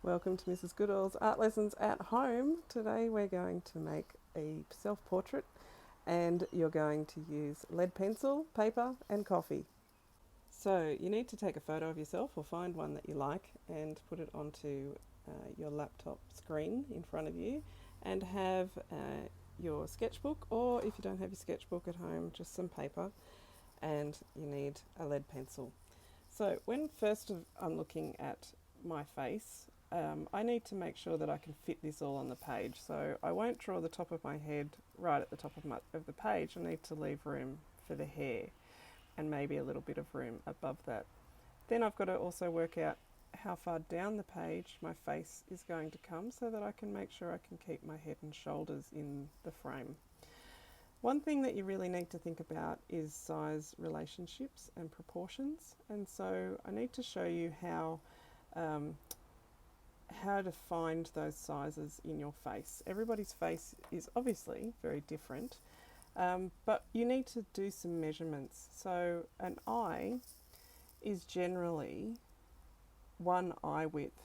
Welcome to Mrs. Goodall's Art Lessons at Home. Today we're going to make a self-portrait and you're going to use lead pencil, paper and coffee. So you need to take a photo of yourself or find one that you like and put it onto your laptop screen in front of you and have your sketchbook, or if you don't have your sketchbook at home, just some paper, and you need a lead pencil. So when first I'm looking at my face, I need to make sure that I can fit this all on the page. So I won't draw the top of my head right at the top of the page. I need to leave room for the hair and maybe a little bit of room above that. Then I've got to also work out how far down the page my face is going to come so that I can make sure I can keep my head and shoulders in the frame. One thing that you really need to think about is size relationships and proportions, and so I need to show you how to find those sizes in your face. Everybody's face is obviously very different, but you need to do some measurements. So an eye is generally one eye width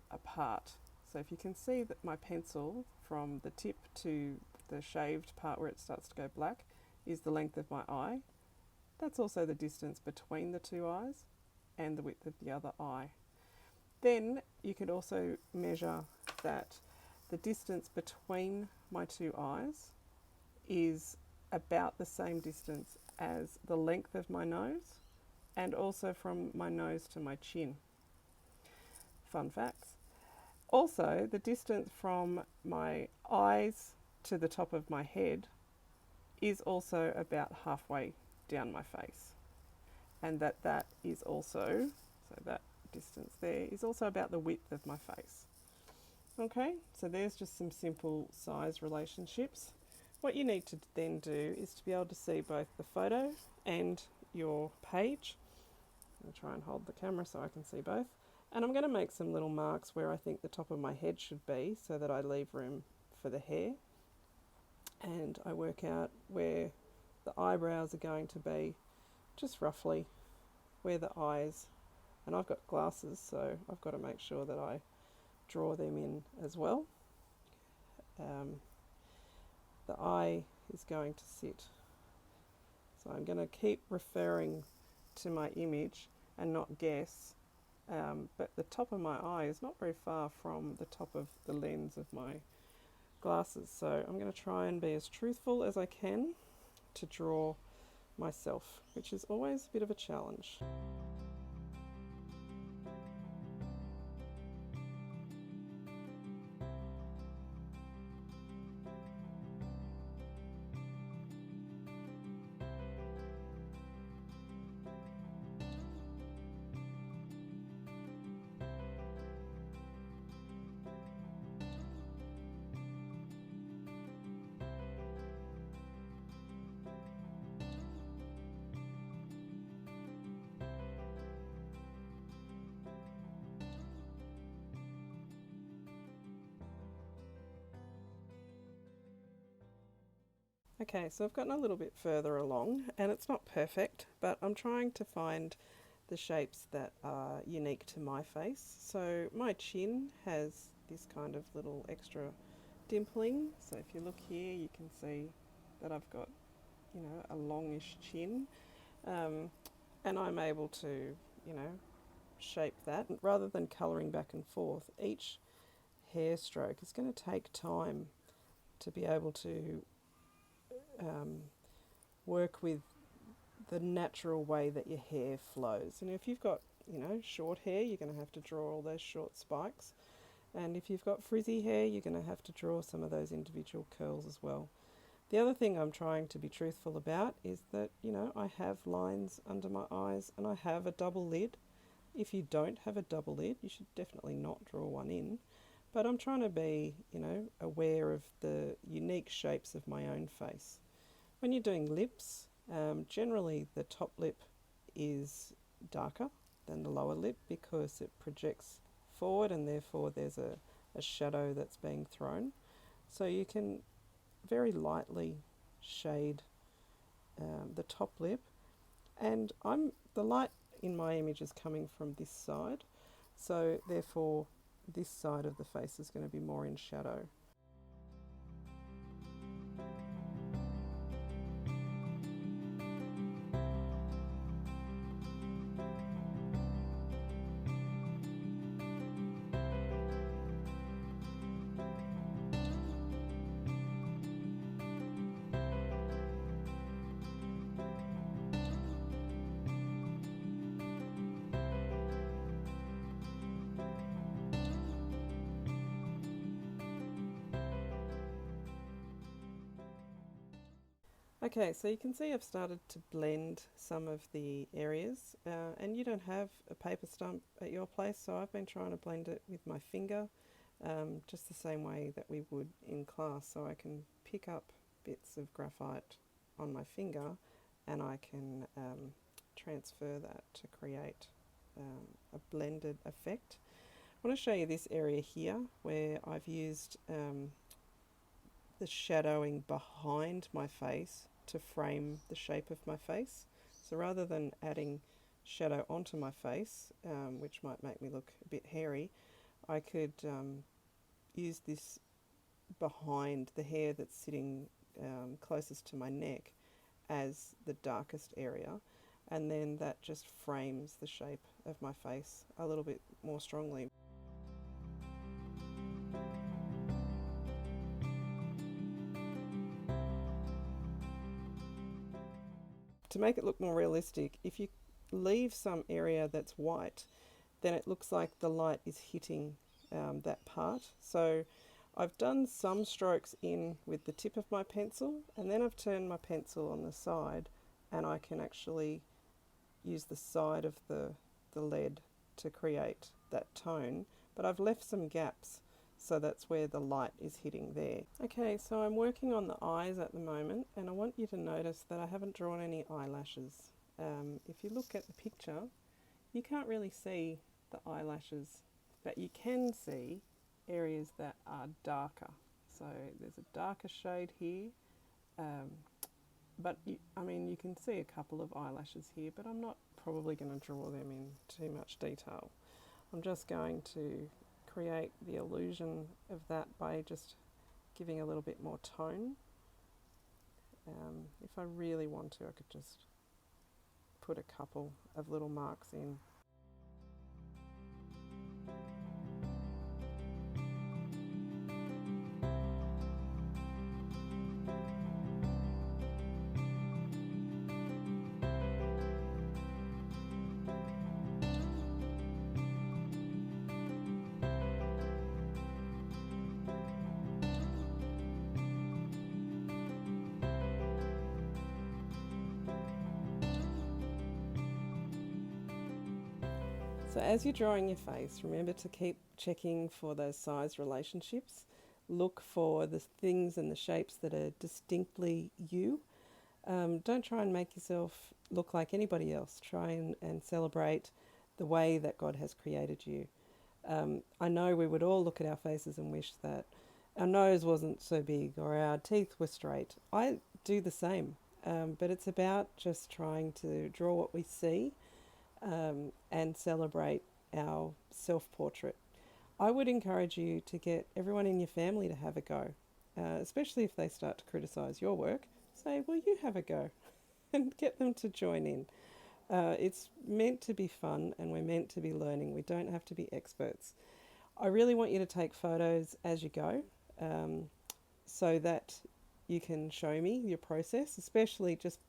apart. So if you can see that my pencil from the tip to the shaved part where it starts to go black is the length of my eye, that's also the distance between the two eyes and the width of the other eye. Then you could also measure that the distance between my two eyes is about the same distance as the length of my nose and also from my nose to my chin. Fun facts. Also, the distance from my eyes to the top of my head is also about halfway down my face. And that is also, so that distance there is also about the width of my face. Okay, so there's just some simple size relationships. What you need to then do is to be able to see both the photo and your page. I'll try and hold the camera so I can see both. And I'm going to make some little marks where I think the top of my head should be so that I leave room for the hair. And I work out where the eyebrows are going to be, just roughly where the eyes, and I've got glasses, so I've got to make sure that I draw them in as well. The eye is going to sit. So I'm going to keep referring to my image and not guess, but the top of my eye is not very far from the top of the lens of my glasses. So I'm going to try and be as truthful as I can to draw myself, which is always a bit of a challenge. Okay, so I've gotten a little bit further along and it's not perfect, but I'm trying to find the shapes that are unique to my face. So my chin has this kind of little extra dimpling. So if you look here, you can see that I've got, a longish chin. And I'm able to, shape that. Rather than colouring back and forth, each hair stroke is going to take time to be able to work with the natural way that your hair flows. And if you've got, short hair, you're going to have to draw all those short spikes. And if you've got frizzy hair, you're going to have to draw some of those individual curls as well. The other thing I'm trying to be truthful about is that, I have lines under my eyes and I have a double lid. If you don't have a double lid, you should definitely not draw one in. But I'm trying to be, aware of the unique shapes of my own face. When you're doing lips, generally the top lip is darker than the lower lip because it projects forward and therefore there's a shadow that's being thrown. So you can very lightly shade the top lip, and the light in my image is coming from this side, so therefore this side of the face is going to be more in shadow. Okay, so you can see I've started to blend some of the areas, and you don't have a paper stump at your place, so I've been trying to blend it with my finger, just the same way that we would in class. So I can pick up bits of graphite on my finger and I can transfer that to create a blended effect. I want to show you this area here where I've used the shadowing behind my face to frame the shape of my face. So rather than adding shadow onto my face, which might make me look a bit hairy, I could use this behind the hair that's sitting closest to my neck as the darkest area, and then that just frames the shape of my face a little bit more strongly. To make it look more realistic, if you leave some area that's white, then it looks like the light is hitting that part. So I've done some strokes in with the tip of my pencil, and then I've turned my pencil on the side and I can actually use the side of the lead to create that tone, but I've left some gaps, so that's where the light is hitting there. Okay, so I'm working on the eyes at the moment, and I want you to notice that I haven't drawn any eyelashes. If you look at the picture, you can't really see the eyelashes, but you can see areas that are darker. So there's a darker shade here, but you can see a couple of eyelashes here, but I'm not probably going to draw them in too much detail. I'm just going to create the illusion of that by just giving a little bit more tone. If I really want to, I could just put a couple of little marks in. So as you're drawing your face, remember to keep checking for those size relationships. Look for the things and the shapes that are distinctly you. Don't try and make yourself look like anybody else. Try and celebrate the way that God has created you. I know we would all look at our faces and wish that our nose wasn't so big or our teeth were straight. I do the same, but it's about just trying to draw what we see and celebrate our self-portrait. I would encourage you to get everyone in your family to have a go, especially if they start to criticise your work. Say, well, you have a go and get them to join in. It's meant to be fun and we're meant to be learning. We don't have to be experts. I really want you to take photos as you go so that you can show me your process, especially just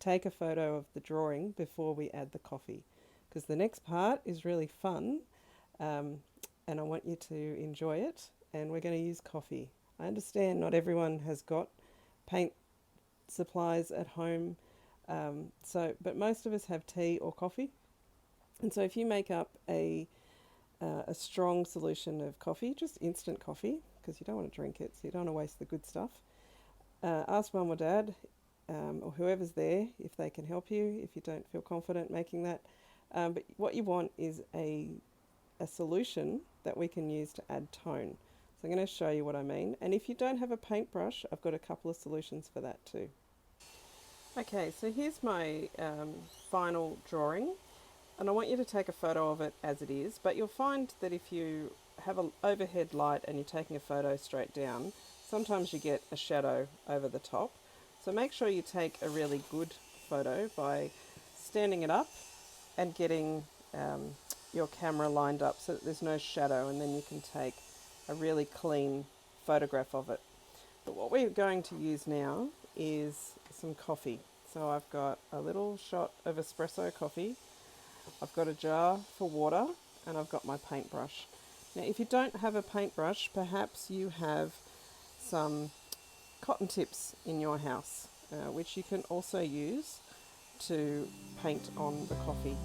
take a photo of the drawing before we add the coffee, because the next part is really fun and I want you to enjoy it, and we're going to use coffee. I understand not everyone has got paint supplies at home, but most of us have tea or coffee, and so if you make up a strong solution of coffee, just instant coffee, because you don't want to drink it, so you don't want to waste the good stuff, ask mum or dad or whoever's there if they can help you if you don't feel confident making that. But what you want is a solution that we can use to add tone. So I'm going to show you what I mean. And if you don't have a paintbrush, I've got a couple of solutions for that too. Okay, so here's my final drawing. And I want you to take a photo of it as it is. But you'll find that if you have an overhead light and you're taking a photo straight down, sometimes you get a shadow over the top. So make sure you take a really good photo by standing it up and getting your camera lined up so that there's no shadow, and then you can take a really clean photograph of it. But what we're going to use now is some coffee. So I've got a little shot of espresso coffee, I've got a jar for water, and I've got my paintbrush. Now if you don't have a paintbrush, perhaps you have some cotton tips in your house, which you can also use to paint on the coffee.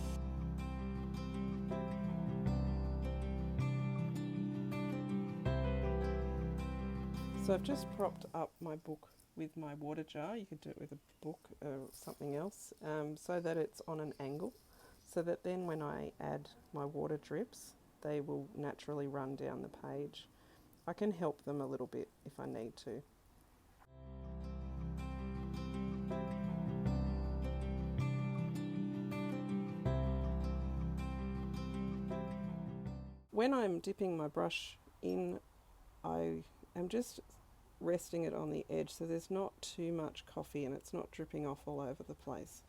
So I've just propped up my book with my water jar. You could do it with a book or something else, so that it's on an angle, so that then when I add my water drips, they will naturally run down the page. I can help them a little bit if I need to. When I'm dipping my brush in, I am just resting it on the edge so there's not too much coffee and it's not dripping off all over the place.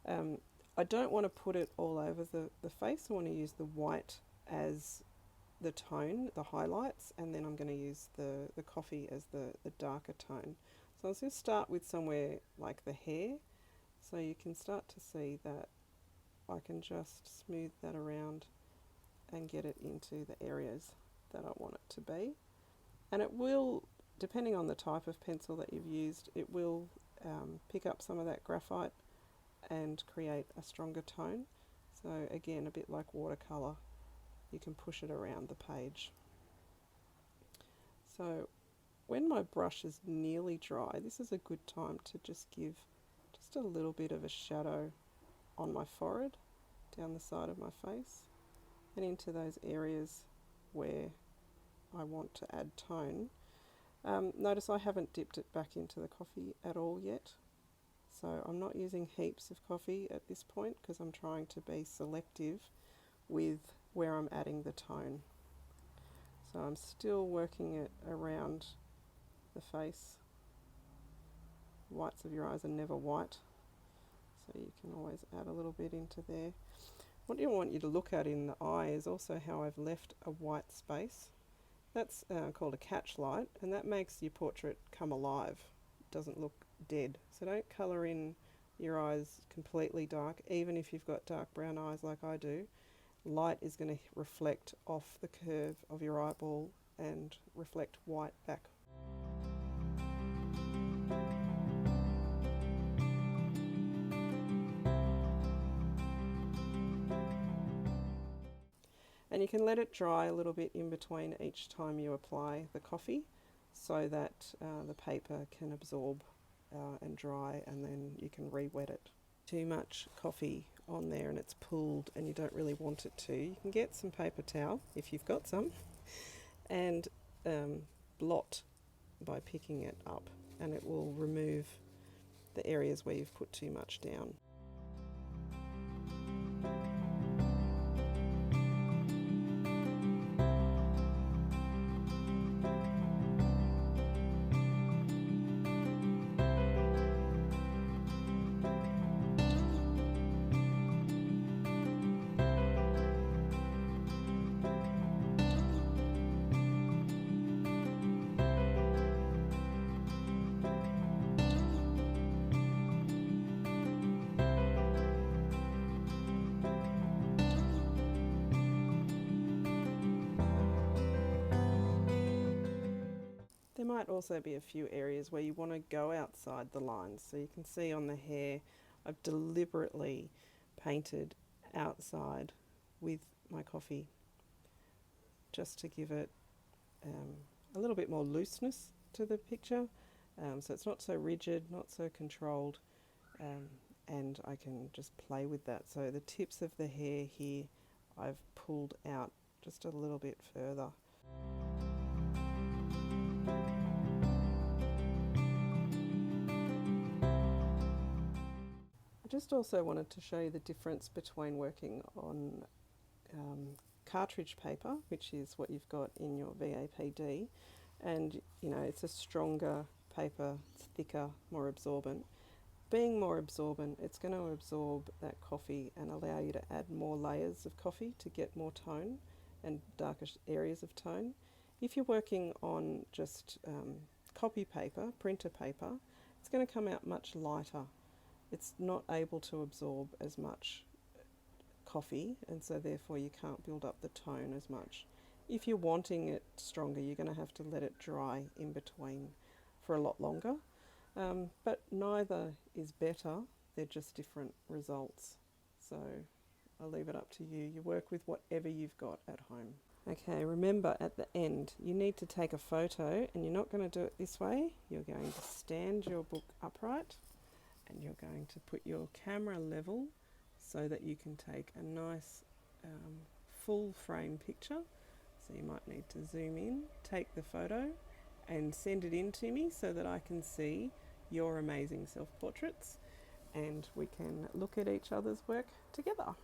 I don't want to put it all over the face. I want to use the white as the tone, the highlights, and then I'm going to use the coffee as the darker tone. So I'll just start with somewhere like the hair, so you can start to see that I can just smooth that around and get it into the areas that I want it to be. And it will, depending on the type of pencil that you've used, it will pick up some of that graphite and create a stronger tone. So again, a bit like watercolour, you can push it around the page. So when my brush is nearly dry, this is a good time to just give just a little bit of a shadow on my forehead, down the side of my face, and into those areas where I want to add tone. Notice I haven't dipped it back into the coffee at all yet, so I'm not using heaps of coffee at this point because I'm trying to be selective with where I'm adding the tone. So I'm still working it around the face. Whites of your eyes are never white, so you can always add a little bit into there. What I want you to look at in the eye is also how I've left a white space. That's called a catch light, and that makes your portrait come alive. It doesn't look dead. So don't colour in your eyes completely dark, even if you've got dark brown eyes like I do. Light is going to reflect off the curve of your eyeball and reflect white back. And you can let it dry a little bit in between each time you apply the coffee, so that the paper can absorb and dry, and then you can re-wet it. Too much coffee on there and it's pooled and you don't really want it to, you can get some paper towel if you've got some and blot by picking it up, and it will remove the areas where you've put too much down. There might also be a few areas where you want to go outside the lines. So you can see on the hair, I've deliberately painted outside with my coffee just to give it a little bit more looseness to the picture. So it's not so rigid, not so controlled, and I can just play with that. So the tips of the hair here, I've pulled out just a little bit further. I just also wanted to show you the difference between working on cartridge paper, which is what you've got in your VAPD, and you know it's a stronger paper, it's thicker, more absorbent. Being more absorbent, it's going to absorb that coffee and allow you to add more layers of coffee to get more tone and darker areas of tone. If you're working on just copy paper, printer paper, it's going to come out much lighter. It's not able to absorb as much coffee, and so therefore you can't build up the tone as much. If you're wanting it stronger, you're going to have to let it dry in between for a lot longer. But neither is better, they're just different results. So I'll leave it up to you. You work with whatever you've got at home. Okay, remember at the end you need to take a photo, and you're not going to do it this way. You're going to stand your book upright and you're going to put your camera level so that you can take a nice full frame picture. So you might need to zoom in, take the photo and send it in to me so that I can see your amazing self-portraits and we can look at each other's work together.